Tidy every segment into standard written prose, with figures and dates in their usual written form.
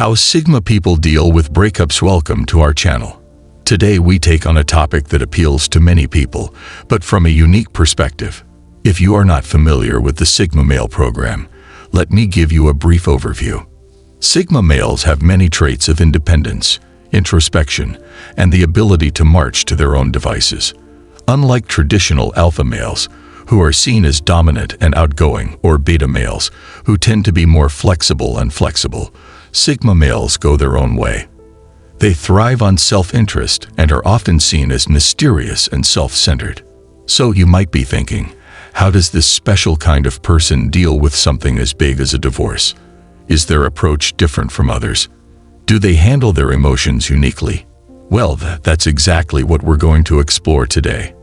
How Sigma people deal with breakups. Welcome to our channel. Today we take on a topic that appeals to many people, but from a unique perspective. If you are not familiar with the Sigma male program, let me give you a brief overview. Sigma males have many traits of independence, introspection, and the ability to march to their own devices. Unlike traditional alpha males, who are seen as dominant and outgoing, or beta males, who tend to be more flexible and flexible, Sigma males go their own way. They thrive on self-interest and are often seen as mysterious and self-centered. So you might be thinking, how does this special kind of person deal with something as big as a divorce? Is their approach different from others? Do they handle their emotions uniquely? Well, that's exactly what we're going to explore today.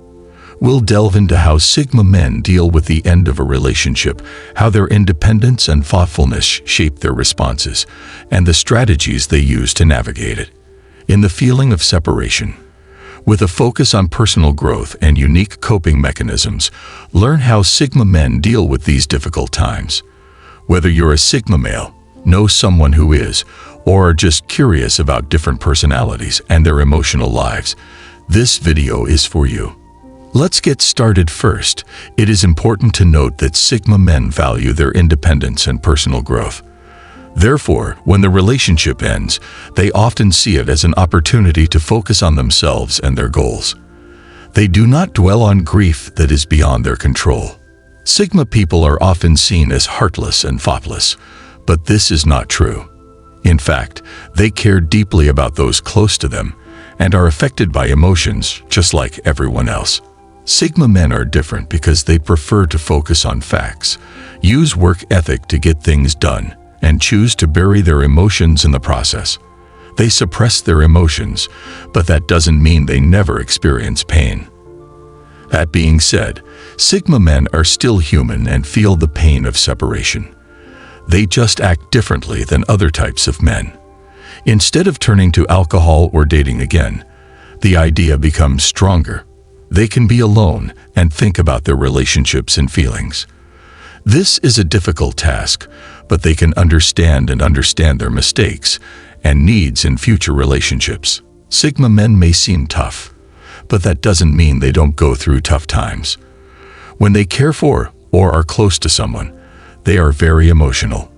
We'll delve into how Sigma men deal with the end of a relationship, how their independence and thoughtfulness shape their responses, and the strategies they use to navigate it. In the feeling of separation, with a focus on personal growth and unique coping mechanisms, learn how Sigma men deal with these difficult times. Whether you're a Sigma male, know someone who is, or are just curious about different personalities and their emotional lives, this video is for you. Let's get started first. It is important to note that Sigma men value their independence and personal growth. Therefore, when the relationship ends, they often see it as an opportunity to focus on themselves and their goals. They do not dwell on grief that is beyond their control. Sigma people are often seen as heartless and thoughtless, but this is not true. In fact, they care deeply about those close to them and are affected by emotions just like everyone else. Sigma men are different because they prefer to focus on facts, use work ethic to get things done, and choose to bury their emotions in the process. They suppress their emotions, but that doesn't mean they never experience pain. That being said, Sigma men are still human and feel the pain of separation. They just act differently than other types of men. Instead of turning to alcohol or dating again, the idea becomes stronger. They can be alone and think about their relationships and feelings. This is a difficult task, but they can understand their mistakes and needs in future relationships. Sigma men may seem tough, but that doesn't mean they don't go through tough times. When they care for or are close to someone, they are very emotional.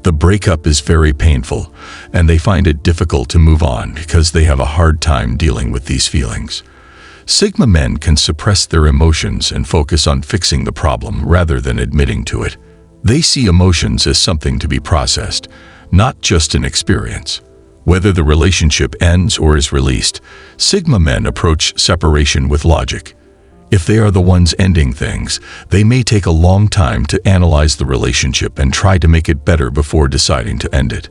The breakup is very painful, and they find it difficult to move on because they have a hard time dealing with these feelings. Sigma men can suppress their emotions and focus on fixing the problem rather than admitting to it. They see emotions as something to be processed, not just an experience. Whether the relationship ends or is released, Sigma men approach separation with logic. If they are the ones ending things, they may take a long time to analyze the relationship and try to make it better before deciding to end it.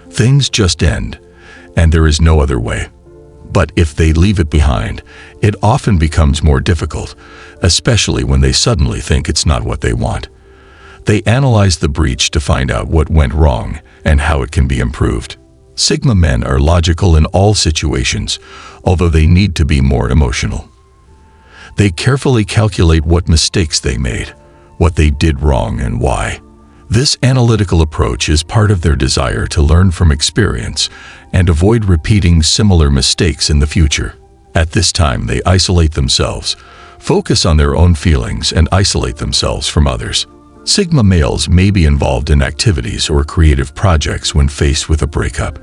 Things just end, and there is no other way. But if they leave it behind, it often becomes more difficult, especially when they suddenly think it's not what they want. They analyze the breach to find out what went wrong and how it can be improved. Sigma men are logical in all situations, although they need to be more emotional. They carefully calculate what mistakes they made, what they did wrong, and why. This analytical approach is part of their desire to learn from experience and avoid repeating similar mistakes in the future. At this time, they isolate themselves, focus on their own feelings, and isolate themselves from others. Sigma males may be involved in activities or creative projects when faced with a breakup.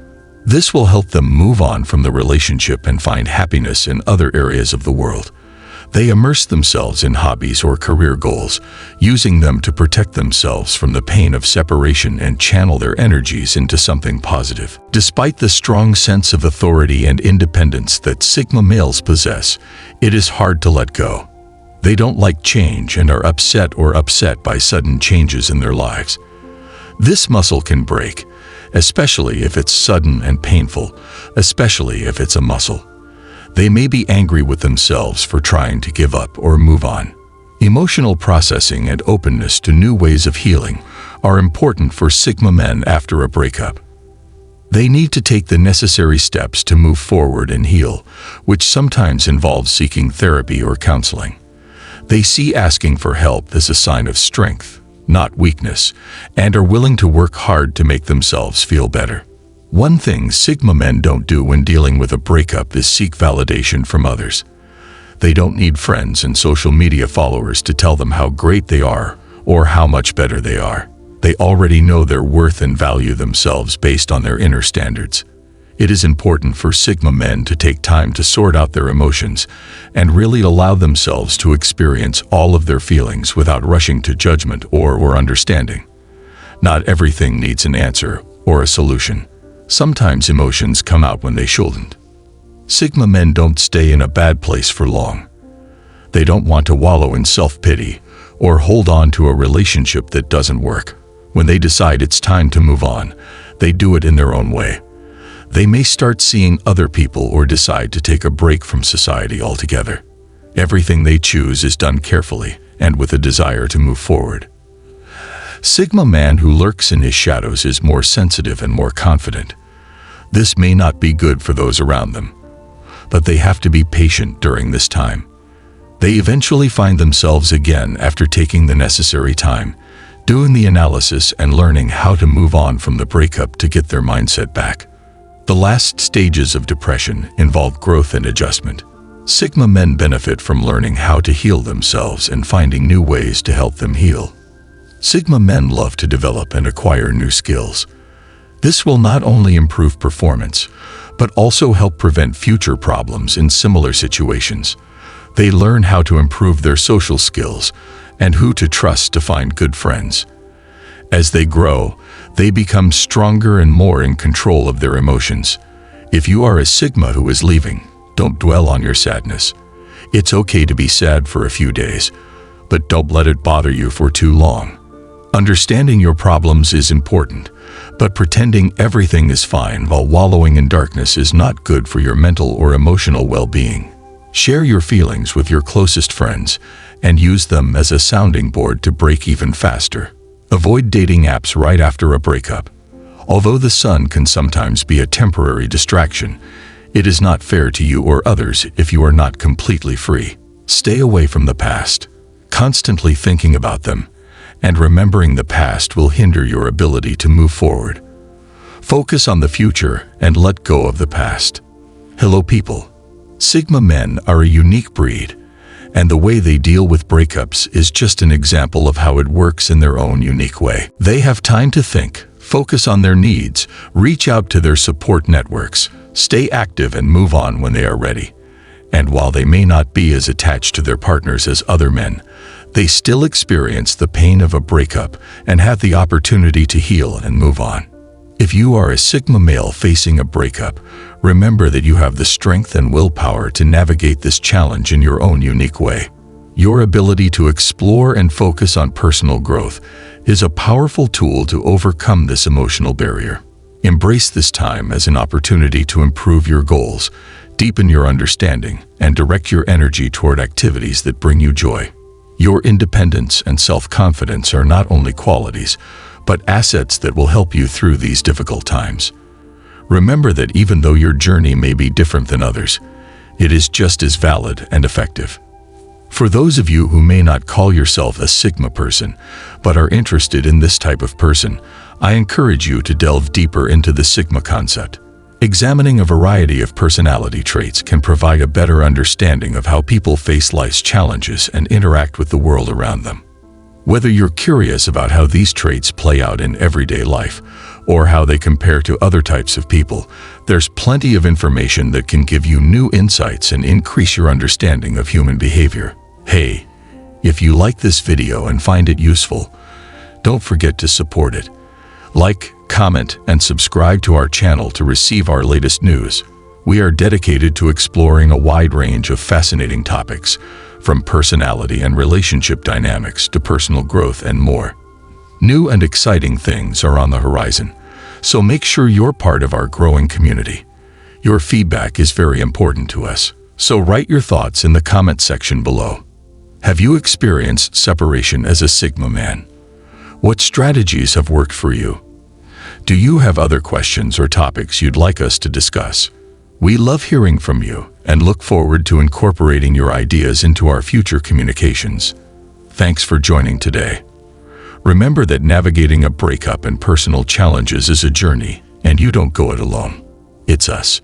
This will help them move on from the relationship and find happiness in other areas of the world. They immerse themselves in hobbies or career goals, using them to protect themselves from the pain of separation and channel their energies into something positive. Despite the strong sense of authority and independence that Sigma males possess, it is hard to let go. They don't like change and are upset by sudden changes in their lives. This muscle can break, especially if it's sudden and painful, especially if it's a muscle. They may be angry with themselves for trying to give up or move on. Emotional processing and openness to new ways of healing are important for Sigma men after a breakup. They need to take the necessary steps to move forward and heal, which sometimes involves seeking therapy or counseling. They see asking for help as a sign of strength, not weakness, and are willing to work hard to make themselves feel better. One thing Sigma men don't do when dealing with a breakup is seek validation from others. They don't need friends and social media followers to tell them how great they are or how much better they are. They already know their worth and value themselves based on their inner standards. It is important for Sigma men to take time to sort out their emotions and really allow themselves to experience all of their feelings without rushing to judgment or understanding. Not everything needs an answer or a solution. Sometimes emotions come out when they shouldn't. Sigma men don't stay in a bad place for long. They don't want to wallow in self-pity or hold on to a relationship that doesn't work. When they decide it's time to move on, they do it in their own way. They may start seeing other people or decide to take a break from society altogether. Everything they choose is done carefully and with a desire to move forward. Sigma man who lurks in his shadows is more sensitive and more confident. This may not be good for those around them, but they have to be patient during this time. They eventually find themselves again after taking the necessary time, doing the analysis and learning how to move on from the breakup to get their mindset back. The last stages of depression involve growth and adjustment. Sigma men benefit from learning how to heal themselves and finding new ways to help them heal. Sigma men love to develop and acquire new skills. This will not only improve performance, but also help prevent future problems in similar situations. They learn how to improve their social skills and who to trust to find good friends. As they grow, they become stronger and more in control of their emotions. If you are a Sigma who is leaving, don't dwell on your sadness. It's okay to be sad for a few days, but don't let it bother you for too long. Understanding your problems is important, but pretending everything is fine while wallowing in darkness is not good for your mental or emotional well-being. Share your feelings with your closest friends and use them as a sounding board to break even faster. Avoid dating apps right after a breakup. Although the sun can sometimes be a temporary distraction, it is not fair to you or others if you are not completely free. Stay away from the past. Constantly thinking about them and remembering the past will hinder your ability to move forward. Focus on the future and let go of the past. Hello people. Sigma men are a unique breed, and the way they deal with breakups is just an example of how it works in their own unique way. They have time to think, focus on their needs, reach out to their support networks, stay active and move on when they are ready. And while they may not be as attached to their partners as other men, they still experience the pain of a breakup and have the opportunity to heal and move on. If you are a Sigma male facing a breakup, remember that you have the strength and willpower to navigate this challenge in your own unique way. Your ability to explore and focus on personal growth is a powerful tool to overcome this emotional barrier. Embrace this time as an opportunity to improve your goals, deepen your understanding, and direct your energy toward activities that bring you joy. Your independence and self-confidence are not only qualities, but assets that will help you through these difficult times. Remember that even though your journey may be different than others, it is just as valid and effective. For those of you who may not call yourself a Sigma person, but are interested in this type of person, I encourage you to delve deeper into the Sigma concept. Examining a variety of personality traits can provide a better understanding of how people face life's challenges and interact with the world around them. Whether you're curious about how these traits play out in everyday life, or how they compare to other types of people, there's plenty of information that can give you new insights and increase your understanding of human behavior. Hey, if you like this video and find it useful, don't forget to support it. Like, comment, and subscribe to our channel to receive our latest news. We are dedicated to exploring a wide range of fascinating topics, from personality and relationship dynamics to personal growth and more. New and exciting things are on the horizon, so make sure you're part of our growing community. Your feedback is very important to us, so write your thoughts in the comment section below. Have you experienced separation as a Sigma man? What strategies have worked for you? Do you have other questions or topics you'd like us to discuss? We love hearing from you and look forward to incorporating your ideas into our future communications. Thanks for joining today. Remember that navigating a breakup and personal challenges is a journey, And you don't go it alone. It's us.